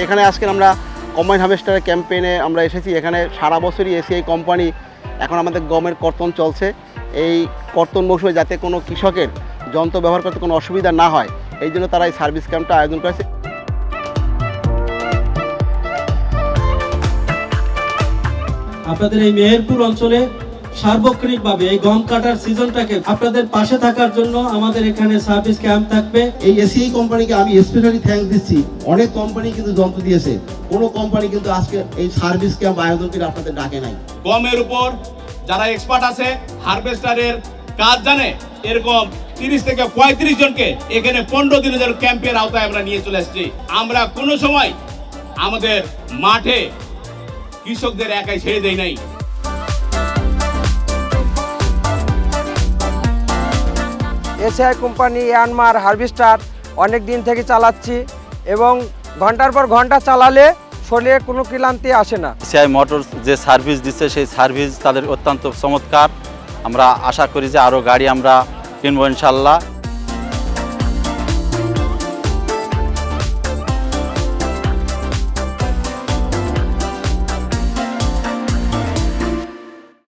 এখানে আজকে আমরা কম্বাইন হারভেস্টারের ক্যাম্পেইনে আমরা এসেছি। এখানে সারা বছরই এসিআই কোম্পানি এখন আমাদের গমের কর্তন চলছে। এই কর্তন মৌসুমে যাতে কোনো কৃষকের যন্ত্র ব্যবহার করতে কোনো অসুবিধা না হয়, এই জন্য তারা এই সার্ভিস ক্যাম্পটা আয়োজন করেছে। আপনাদের এই মেহেরপুর অঞ্চলে সার্বক্ষণিকভাবে এই গম কাটার সিজনটাকে আপনাদের পাশে থাকার জন্য আমাদের এখানে সার্ভিস ক্যাম্প থাকবে। এই এসিআই কোম্পানিকে আমি স্পেশালি থ্যাঙ্কস দিচ্ছি। অনেক কোম্পানি কিন্তু যন্ত্র দিয়েছে, কোনো কোম্পানি কিন্তু আজকে এই সার্ভিস ক্যাম্প আয়োজন করে আপনাদের ডাকে নাই। গমের উপর যারা এক্সপার্ট আছে, হারভেস্টারের কাজ জানে, এরকম 30 থেকে 35 জনকে এখানে 15 দিনের ক্যাম্পের আওতায় আমরা নিয়ে চলে আসছি। আমরা কোনো সময় আমাদের মাঠে কৃষকদের একাই ছেড়ে দেই নাই। এসিআই কোম্পানি ইয়ানমার হারভেস্টার অনেক দিন থেকে চালাচ্ছি এবং ঘন্টার পর ঘন্টা চালালে শরীরে কোনো ক্লান্তি আসে না। এসিআই মোটরস যে সার্ভিস দিচ্ছে সেই সার্ভিস তাদের অত্যন্ত চমৎকার। আমরা আশা করি যে আরও গাড়ি আমরা কিনবো ইনশাল্লাহ।